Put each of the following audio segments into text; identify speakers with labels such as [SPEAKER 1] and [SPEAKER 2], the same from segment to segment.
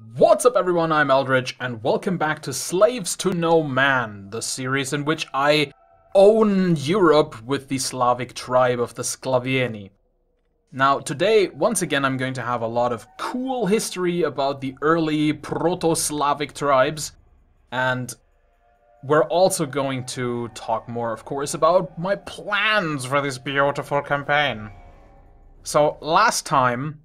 [SPEAKER 1] What's up everyone, I'm Eldridge, and welcome back to Slaves to No Man, the series in which I own Europe with the Slavic tribe of the Sklaveni. Now today, once again, I'm going to have a lot of cool history about the early Proto-Slavic tribes, and we're also going to talk more, of course, about my plans for this beautiful campaign. So last time,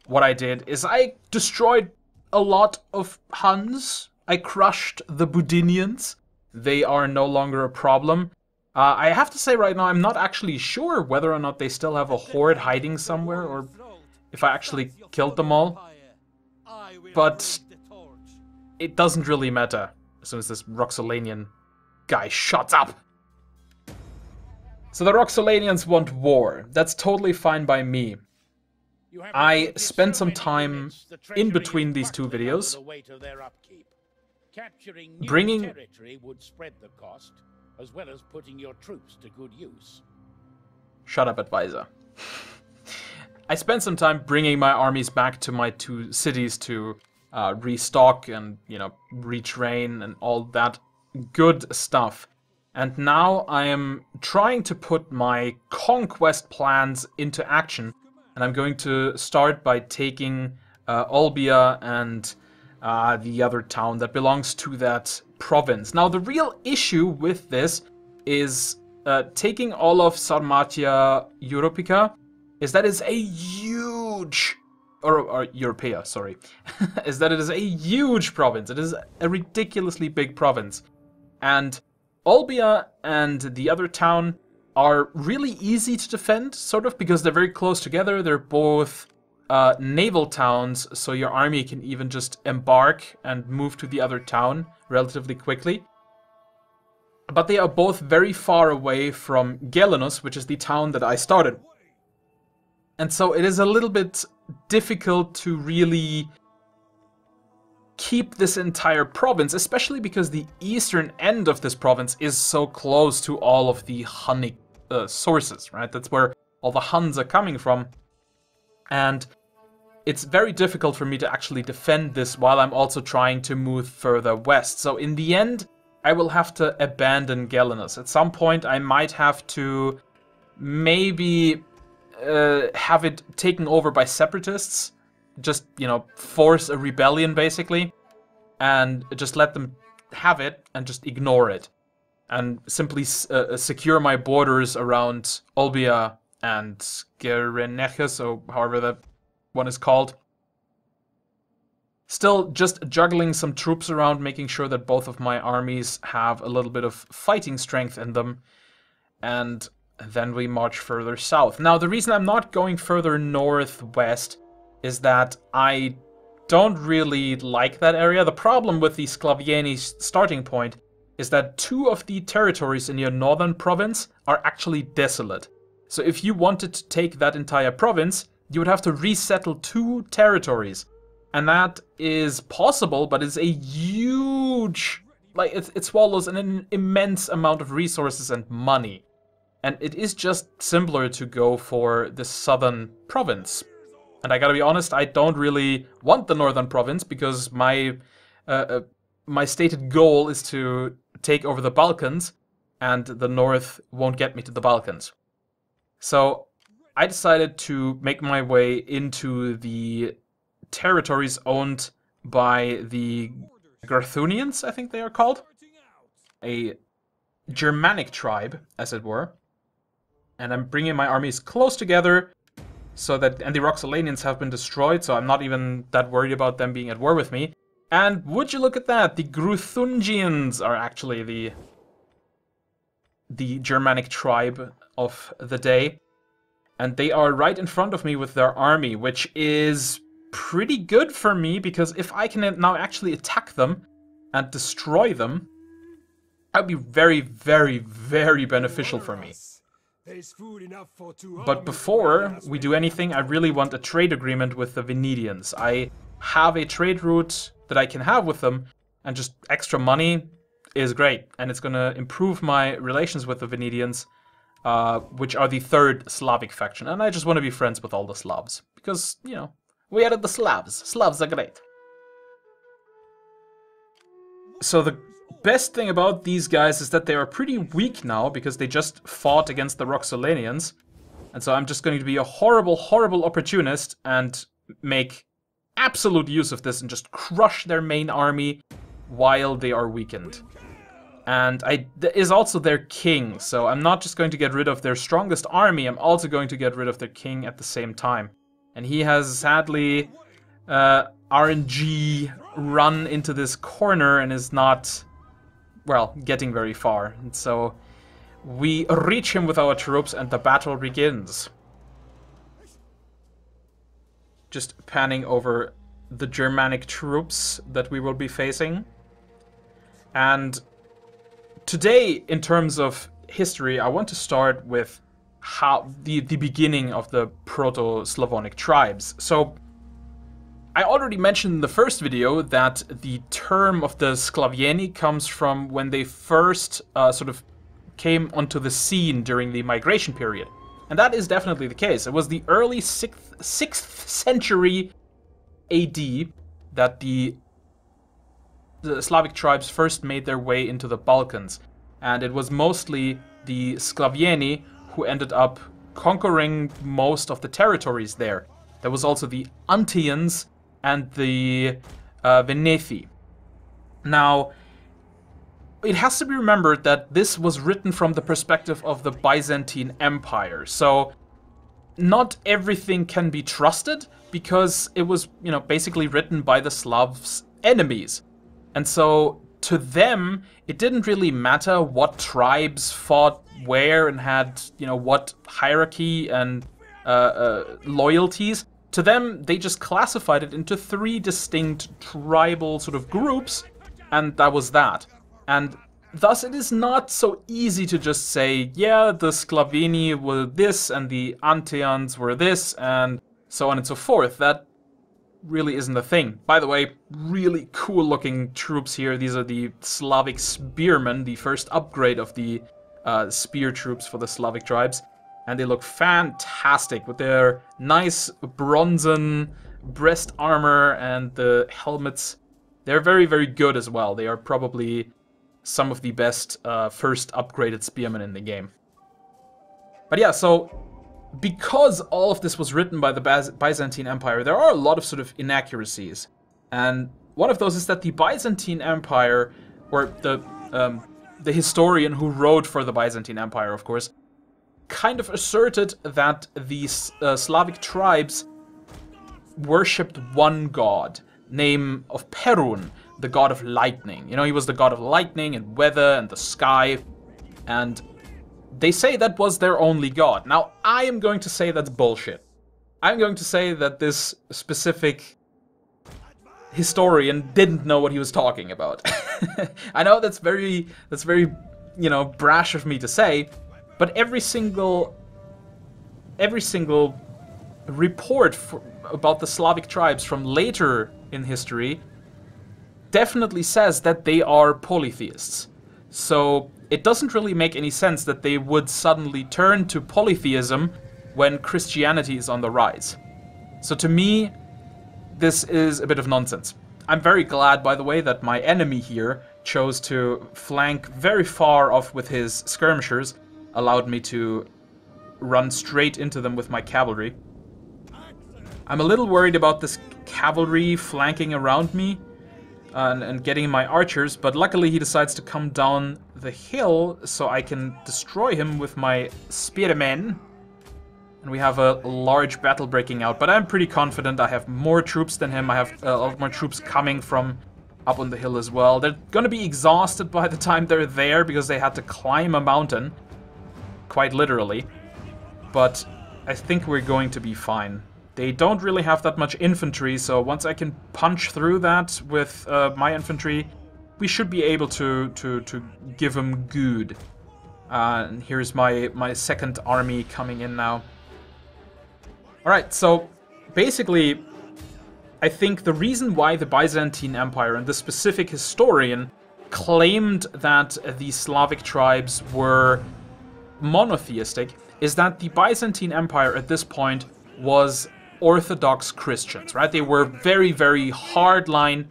[SPEAKER 1] what I did is I destroyed a lot of Huns. I crushed the Budinians. They are no longer a problem. I have to say right now, I'm not actually sure whether or not they still have a horde hiding somewhere, or if I actually killed them all. But it doesn't really matter as soon as this Roxolanian guy shuts up. So the Roxolanians want war. That's totally fine by me. I spent some time in between these two videos bringing
[SPEAKER 2] territory would spread the cost, as well as putting your troops to good use.
[SPEAKER 1] Shut up, advisor. I spent some time bringing my armies back to my two cities to restock and, retrain and all that good stuff. And now I am trying to put my conquest plans into action. And I'm going to start by taking Olbia and the other town that belongs to that province. Now, the real issue with this is taking all of Sarmatia Europica is that it's a huge, or Europea, sorry, is that it is a huge province. It is a ridiculously big province. And Olbia and the other town are really easy to defend, sort of, because they're very close together. They're both naval towns, so your army can even just embark and move to the other town relatively quickly. But they are both very far away from Gelenus, which is the town that I started. And so it is a little bit difficult to really keep this entire province, especially because the eastern end of this province is so close to all of the Hunnic sources, right? That's where all the Huns are coming from. And it's very difficult for me to actually defend this while I'm also trying to move further west. So in the end, I will have to abandon Gelenus. At some point, I might have to maybe have it taken over by separatists. Just, force a rebellion, basically. And just let them have it and just ignore it. And simply secure my borders around Olbia and Gerenechus, or however that one is called. Still, just juggling some troops around, making sure that both of my armies have a little bit of fighting strength in them. And then we march further south. Now, the reason I'm not going further northwest is that I don't really like that area. The problem with the Sklaveni starting point is that two of the territories in your northern province are actually desolate. So if you wanted to take that entire province, you would have to resettle two territories. And that is possible, but it's a huge... it swallows an immense amount of resources and money. And it is just simpler to go for the southern province. And I gotta be honest, I don't really want the northern province because my stated goal is to take over the Balkans, and the north won't get me to the Balkans. So I decided to make my way into the territories owned by the Garthunians, I think they are called. A Germanic tribe, as it were. And I'm bringing my armies close together, so that, and the Roxolanians have been destroyed, so I'm not even that worried about them being at war with me. And would you look at that, the Gruthungians are actually the Germanic tribe of the day. And they are right in front of me with their army, which is pretty good for me, because if I can now actually attack them and destroy them, that would be very, very, very beneficial for me. But before we do anything, I really want a trade agreement with the Venetians. I have a trade route that I can have with them, and just extra money is great. And it's going to improve my relations with the Venetians, which are the third Slavic faction. And I just want to be friends with all the Slavs. Because, we added the Slavs. Slavs are great. So the best thing about these guys is that they are pretty weak now because they just fought against the Roxolanians. And so I'm just going to be a horrible, horrible opportunist and make absolute use of this and just crush their main army while they are weakened. And is also their king, so I'm not just going to get rid of their strongest army, I'm also going to get rid of their king at the same time. And he has sadly RNG run into this corner and is not, well, getting very far. And so we reach him with our troops and the battle begins. Just panning over the Germanic troops that we will be facing. And today, in terms of history, I want to start with how the beginning of the Proto-Slavonic tribes. So I already mentioned in the first video that the term of the Sklaveni comes from when they first sort of came onto the scene during the migration period. And that is definitely the case. It was the early 6th century AD that the Slavic tribes first made their way into the Balkans. And it was mostly the Sklaveni who ended up conquering most of the territories there. There was also the Antians and the Venethi. Now, it has to be remembered that this was written from the perspective of the Byzantine Empire. So not everything can be trusted because it was, you know, basically written by the Slavs' enemies. And so to them, it didn't really matter what tribes fought where and had, you know, what hierarchy and loyalties. To them, they just classified it into 3 distinct tribal sort of groups, and that was that. And thus it is not so easy to just say, yeah, the Sklaveni were this, and the Antians were this, and so on and so forth. That really isn't a thing. By the way, really cool looking troops here. These are the Slavic spearmen, the first upgrade of the spear troops for the Slavic tribes. And they look fantastic with their nice bronzen breast armor and the helmets. They're very, very good as well. They are probably some of the best first upgraded spearmen in the game. But yeah, so because all of this was written by the Byzantine Empire, there are a lot of sort of inaccuracies. And one of those is that the Byzantine Empire, or the historian who wrote for the Byzantine Empire, of course, kind of asserted that these Slavic tribes worshipped one god, name of Perun, the god of lightning. You know, he was the god of lightning and weather and the sky, and they say that was their only god. Now, I am going to say that's bullshit. I'm going to say that this specific historian didn't know what he was talking about. I know that's very, you know, brash of me to say, but every single report about the Slavic tribes from later in history definitely says that they are polytheists. So it doesn't really make any sense that they would suddenly turn to polytheism when Christianity is on the rise. So to me, this is a bit of nonsense. I'm very glad, by the way, that my enemy here chose to flank very far off with his skirmishers, allowed me to run straight into them with my cavalry. I'm a little worried about this cavalry flanking around me and getting my archers, but luckily he decides to come down the hill so I can destroy him with my spearmen. And we have a large battle breaking out, but I'm pretty confident I have more troops than him. I have a lot more troops coming from up on the hill as well. They're gonna be exhausted by the time they're there because they had to climb a mountain. Quite literally. But I think we're going to be fine. They don't really have that much infantry, so once I can punch through that with my infantry, we should be able to give them good. And here's my second army coming in now. Alright, so basically, I think the reason why the Byzantine Empire and the specific historian claimed that the Slavic tribes were monotheistic is that the Byzantine Empire at this point was Orthodox Christians, right? They were very, very hardline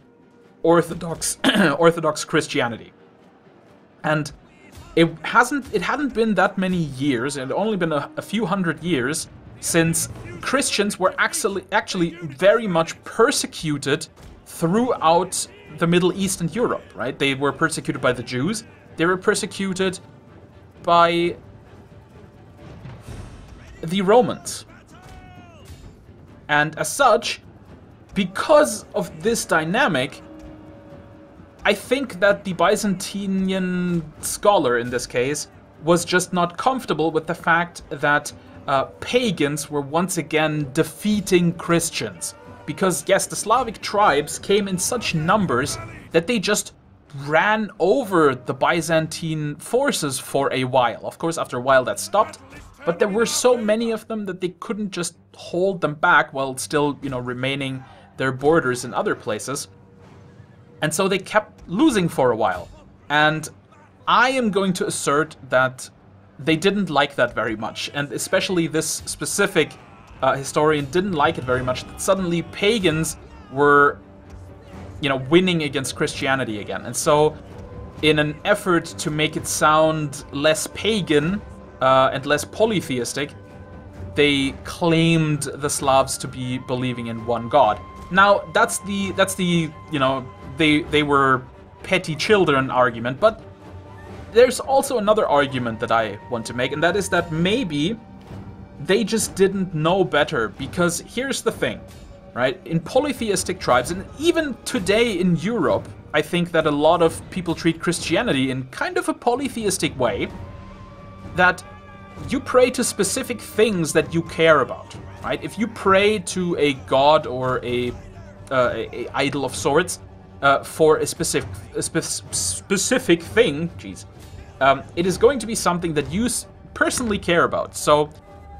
[SPEAKER 1] Orthodox Orthodox Christianity. And it hadn't been that many years, it had only been a few hundred years since Christians were actually very much persecuted throughout the Middle East and Europe, right? They were persecuted by the Jews, they were persecuted by the Romans. And as such, because of this dynamic, I think that the Byzantine scholar, in this case, was just not comfortable with the fact that pagans were once again defeating Christians. Because, yes, the Slavic tribes came in such numbers that they just ran over the Byzantine forces for a while. Of course, after a while that stopped, but there were so many of them that they couldn't just hold them back while still, you know, remaining their borders in other places. And so they kept losing for a while. And I am going to assert that they didn't like that very much. And especially this specific historian didn't like it very much. That suddenly pagans were, you know, winning against Christianity again. And so in an effort to make it sound less pagan and less polytheistic, they claimed the Slavs to be believing in one god. Now, that's the you know, they were petty children argument, but there's also another argument that I want to make, and that is that maybe they just didn't know better, because here's the thing, right? In polytheistic tribes, and even today in Europe, I think that a lot of people treat Christianity in kind of a polytheistic way, that you pray to specific things that you care about, right? If you pray to a god or a idol of sorts for a specific thing, geez, it is going to be something that you personally care about. So,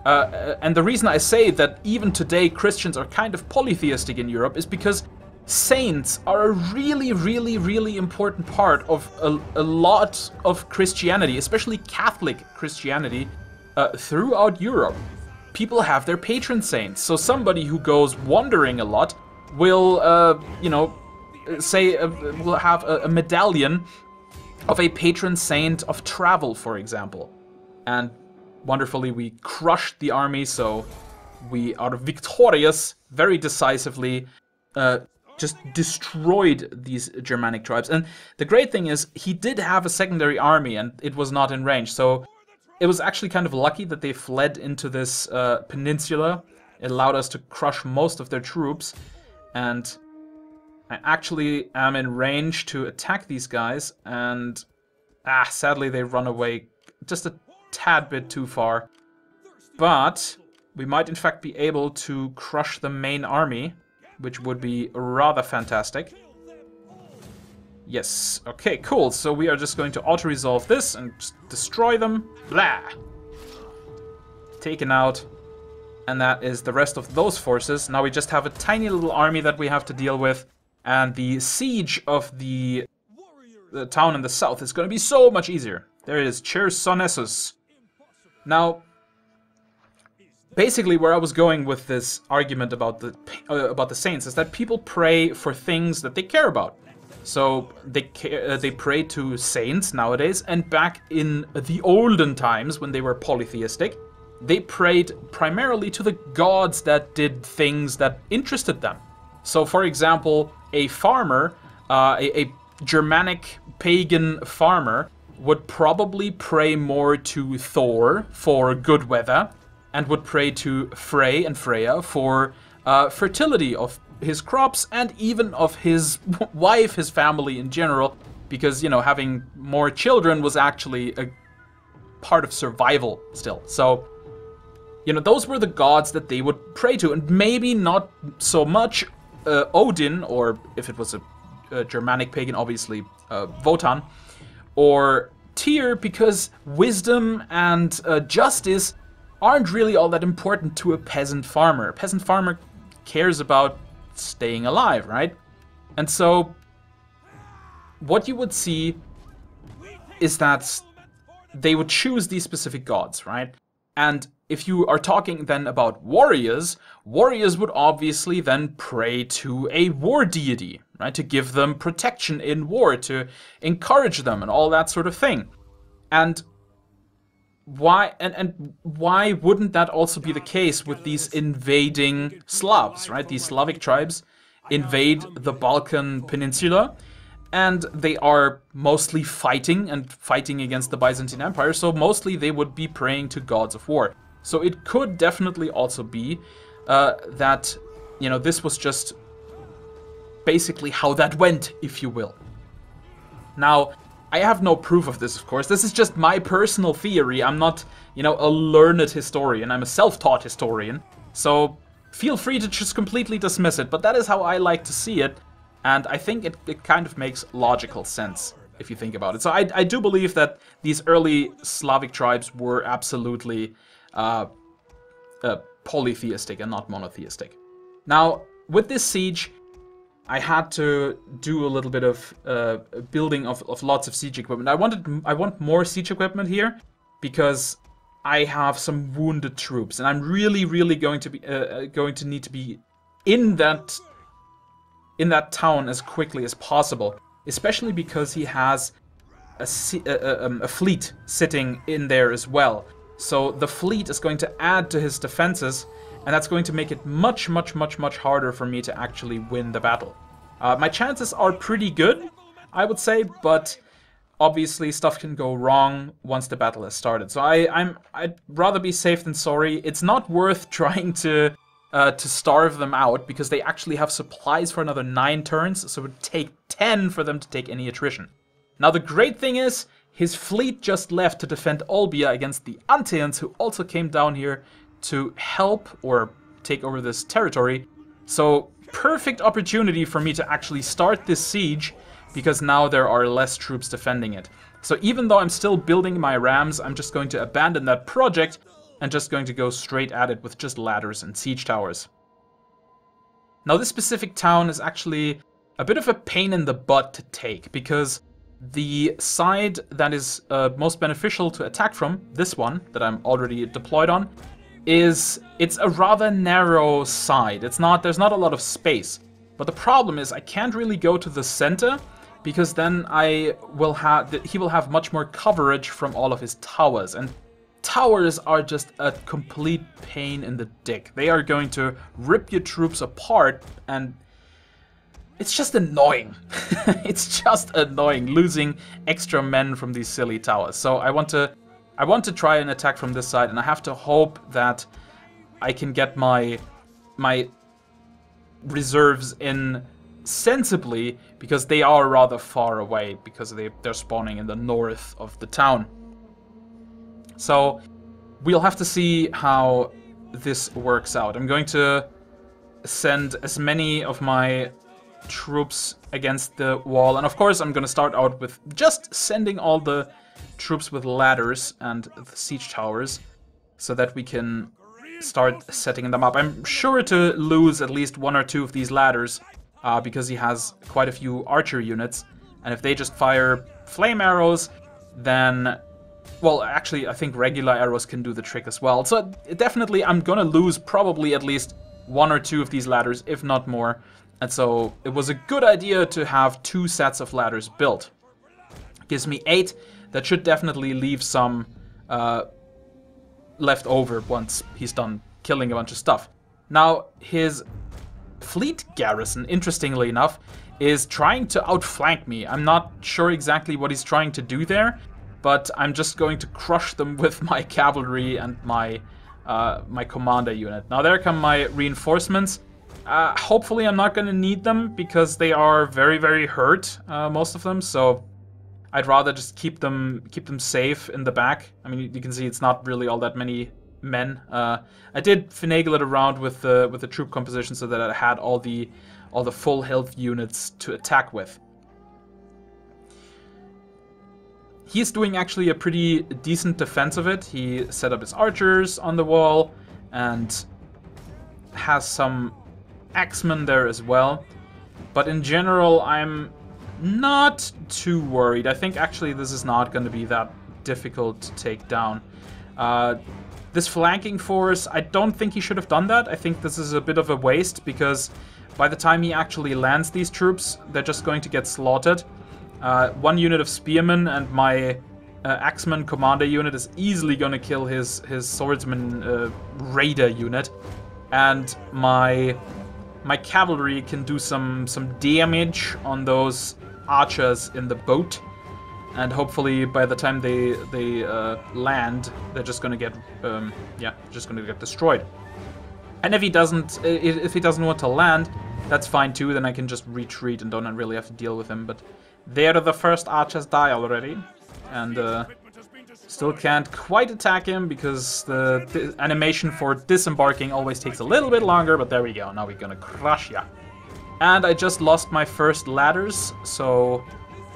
[SPEAKER 1] and the reason I say that even today Christians are kind of polytheistic in Europe is because saints are a really, really, really important part of a lot of Christianity, especially Catholic Christianity, throughout Europe. People have their patron saints. So somebody who goes wandering a lot will, you know, say, will have a medallion of a patron saint of travel, for example. And wonderfully, we crushed the army, so we are victorious very decisively, just destroyed these Germanic tribes. And the great thing is, he did have a secondary army, and it was not in range. So it was actually kind of lucky that they fled into this peninsula. It allowed us to crush most of their troops. And I actually am in range to attack these guys. And sadly, they run away just a tad bit too far. But we might in fact be able to crush the main army, which would be rather fantastic. Yes, okay, cool. So we are just going to auto-resolve this and just destroy them. Blah! Taken out. And that is the rest of those forces. Now we just have a tiny little army that we have to deal with. And the siege of the town in the south is going to be so much easier. There it is, Chersonesus. Now, basically where I was going with this argument about the saints is that people pray for things that they care about. So they pray to saints nowadays, and back in the olden times when they were polytheistic, they prayed primarily to the gods that did things that interested them. So for example, a farmer, a Germanic pagan farmer, would probably pray more to Thor for good weather, and would pray to Frey and Freya for fertility of his crops and even of his wife, his family in general, because, you know, having more children was actually a part of survival still. So, you know, those were the gods that they would pray to, and maybe not so much Odin, or if it was a Germanic pagan, obviously Wotan, or Tyr, because wisdom and justice aren't really all that important to a peasant farmer. A peasant farmer cares about staying alive, right? And so what you would see is that they would choose these specific gods, right? And if you are talking then about warriors, warriors would obviously then pray to a war deity, right? To give them protection in war, to encourage them and all that sort of thing. And why wouldn't that also be the case with these invading Slavs, right? These Slavic tribes invade the Balkan Peninsula, and they are mostly fighting against the Byzantine Empire, so mostly they would be praying to gods of war. So it could definitely also be that, you know, this was just basically how that went, if you will. Now, I have no proof of this, of course. This is just my personal theory. I'm not, you know, a learned historian. I'm a self-taught historian. So feel free to just completely dismiss it. But that is how I like to see it. And I think it kind of makes logical sense, if you think about it. So I do believe that these early Slavic tribes were absolutely polytheistic and not monotheistic. Now, with this siege, I had to do a little bit of building of lots of siege equipment. I want more siege equipment here because I have some wounded troops, and I'm really going to need to be in that town as quickly as possible, especially because he has a fleet sitting in there as well. So the fleet is going to add to his defenses, and that's going to make it much harder for me to actually win the battle. My chances are pretty good, I would say, but obviously stuff can go wrong once the battle has started. So I'd rather be safe than sorry. It's not worth trying to starve them out, because they actually have supplies for another 9 turns, so it would take 10 for them to take any attrition. Now the great thing is, his fleet just left to defend Olbia against the Anteans, who also came down here to help or take over this territory. So perfect opportunity for me to actually start this siege, because now there are less troops defending it. So even though I'm still building my rams, I'm just going to abandon that project and just going to go straight at it with just ladders and siege towers. Now this specific town is actually a bit of a pain in the butt to take, because the side that is most beneficial to attack from, this one that I'm already deployed on, it's a rather narrow side. There's not a lot of space. But the problem is I can't really go to the center, because then he will have much more coverage from all of his towers, and towers are just a complete pain in the dick. They are going to rip your troops apart, and it's just annoying. It's just annoying losing extra men from these silly towers. So I want to try and attack from this side, and I have to hope that I can get my reserves in sensibly, because they are rather far away, because they're spawning in the north of the town. So we'll have to see how this works out. I'm going to send as many of my troops against the wall, and of course I'm going to start out with just sending all the troops with ladders and the siege towers, so that we can start setting them up. I'm sure to lose at least 1 or 2 of these ladders, because he has quite a few archer units, and if they just fire flame arrows, then, well, actually I think regular arrows can do the trick as well. So definitely I'm gonna lose probably at least 1 or 2 of these ladders, if not more. And so it was a good idea to have 2 sets of ladders built. Gives me 8. That should definitely leave some left over once he's done killing a bunch of stuff. Now, his fleet garrison, interestingly enough, is trying to outflank me. I'm not sure exactly what he's trying to do there, but I'm just going to crush them with my cavalry and my commander unit. Now there come my reinforcements. Hopefully I'm not going to need them, because they are very hurt, most of them, so I'd rather just keep them safe in the back. I mean, you can see it's not really all that many men. I did finagle it around with the troop composition so that I had all the full health units to attack with. He's doing actually a pretty decent defense of it. He set up his archers on the wall and has some axemen there as well. But in general, I'm not too worried. I think actually this is not going to be that difficult to take down. This flanking force, I don't think he should have done that. I think this is a bit of a waste, because by the time he actually lands these troops, they're just going to get slaughtered. 1 unit of spearmen and my axeman commander unit is easily going to kill his swordsman raider unit. And my cavalry can do some damage on those archers in the boat. And hopefully, by the time they land, they're just gonna get, just gonna get destroyed. And if he doesn't want to land, that's fine too. Then I can just retreat and don't really have to deal with him. But there, the first archers die already, and still can't quite attack him because the animation for disembarking always takes a little bit longer. But there we go. Now we're gonna crush ya. And I just lost my first ladders, so.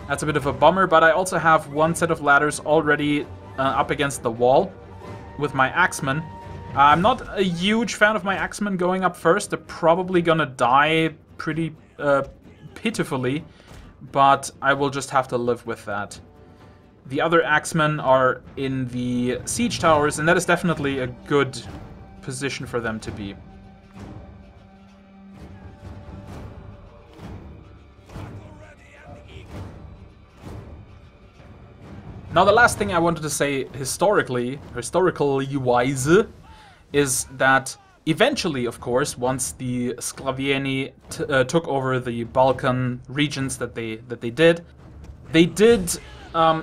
[SPEAKER 1] That's a bit of a bummer, but I also have 1 set of ladders already up against the wall with my axemen. I'm not a huge fan of my axemen going up first. They're probably gonna die pretty pitifully, but I will just have to live with that. The other axemen are in the siege towers, and that is definitely a good position for them to be. Now, the last thing I wanted to say historically wise, is that eventually, of course, once the Sklaveni took over the Balkan regions that they did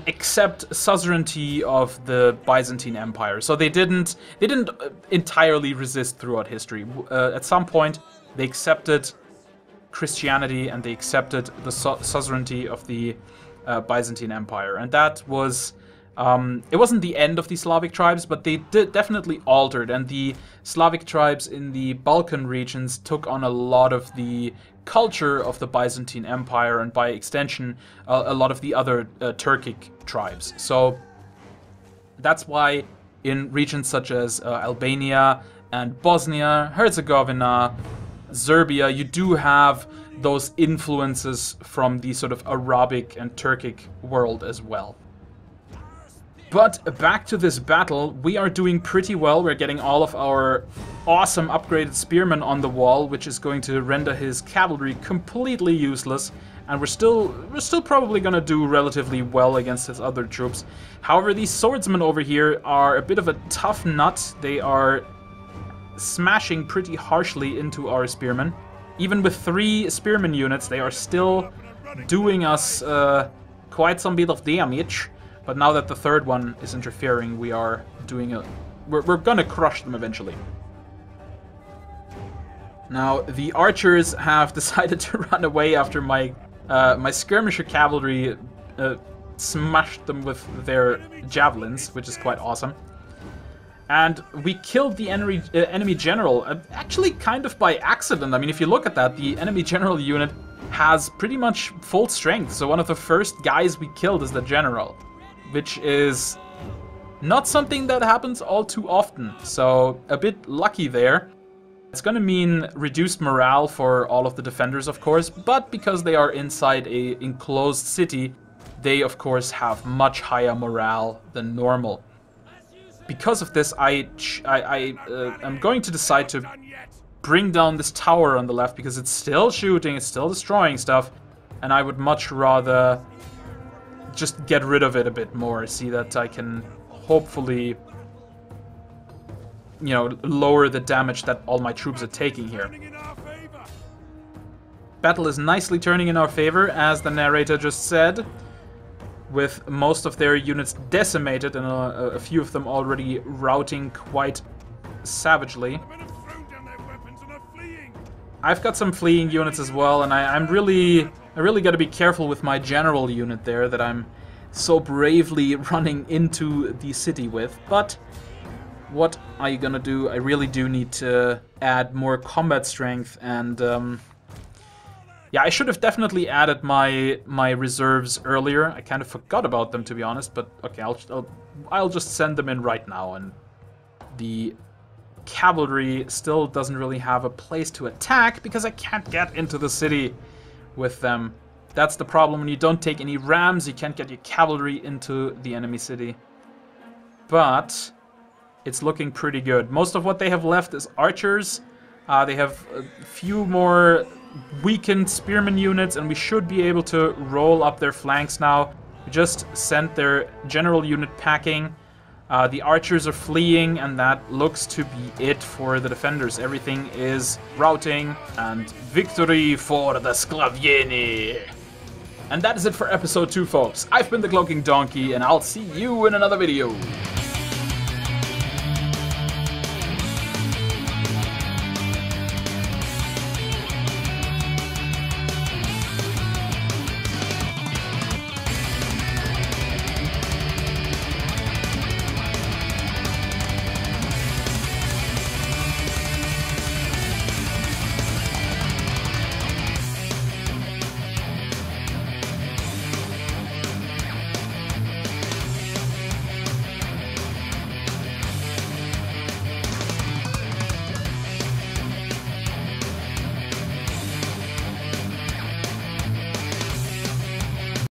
[SPEAKER 1] accept suzerainty of the Byzantine Empire. So they didn't entirely resist throughout history. At some point, they accepted Christianity and they accepted the suzerainty of the Byzantine Empire, and that was it wasn't the end of the Slavic tribes, but they definitely altered, and the Slavic tribes in the Balkan regions took on a lot of the culture of the Byzantine Empire, and by extension a lot of the other Turkic tribes. So that's why in regions such as Albania and Bosnia, Herzegovina, Serbia, you do have those influences from the sort of Arabic and Turkic world as well. But back to this battle, we are doing pretty well. We're getting all of our awesome upgraded spearmen on the wall, which is going to render his cavalry completely useless. And we're still probably gonna do relatively well against his other troops. However, these swordsmen over here are a bit of a tough nut. They are smashing pretty harshly into our spearmen. Even with 3 spearmen units, they are still doing us quite some bit of damage. But now that the 3rd one is interfering, we are doing we're gonna crush them eventually. Now, the archers have decided to run away after my skirmisher cavalry smashed them with their javelins, which is quite awesome. And we killed the enemy general, actually kind of by accident. I mean, if you look at that, the enemy general unit has pretty much full strength. So one of the first guys we killed is the general, which is not something that happens all too often. So a bit lucky there. It's going to mean reduced morale for all of the defenders, of course, but because they are inside a enclosed city, they of course have much higher morale than normal. Because of this, I'm going to decide to bring down this tower on the left, because it's still shooting, it's still destroying stuff, and I would much rather just get rid of it a bit more, see that I can hopefully, you know, lower the damage that all my troops are taking here. Battle is nicely turning in our favor, as the narrator just said, with most of their units decimated and a few of them already routing quite savagely. I've got some fleeing units as well, and I really got to be careful with my general unit there that I'm so bravely running into the city with. But what are you gonna do? I really do need to add more combat strength, and yeah, I should have definitely added my reserves earlier. I kind of forgot about them, to be honest, but okay, I'll just send them in right now. And the cavalry still doesn't really have a place to attack because I can't get into the city with them. That's the problem. When you don't take any rams, you can't get your cavalry into the enemy city. But it's looking pretty good. Most of what they have left is archers. They have a few more weakened spearman units, and we should be able to roll up their flanks now. We just sent their general unit packing. The archers are fleeing, and that looks to be it for the defenders. Everything is routing, and victory for the Sklaveni! And that is it for episode 2, folks. I've been the Cloaking Donkey, and I'll see you in another video.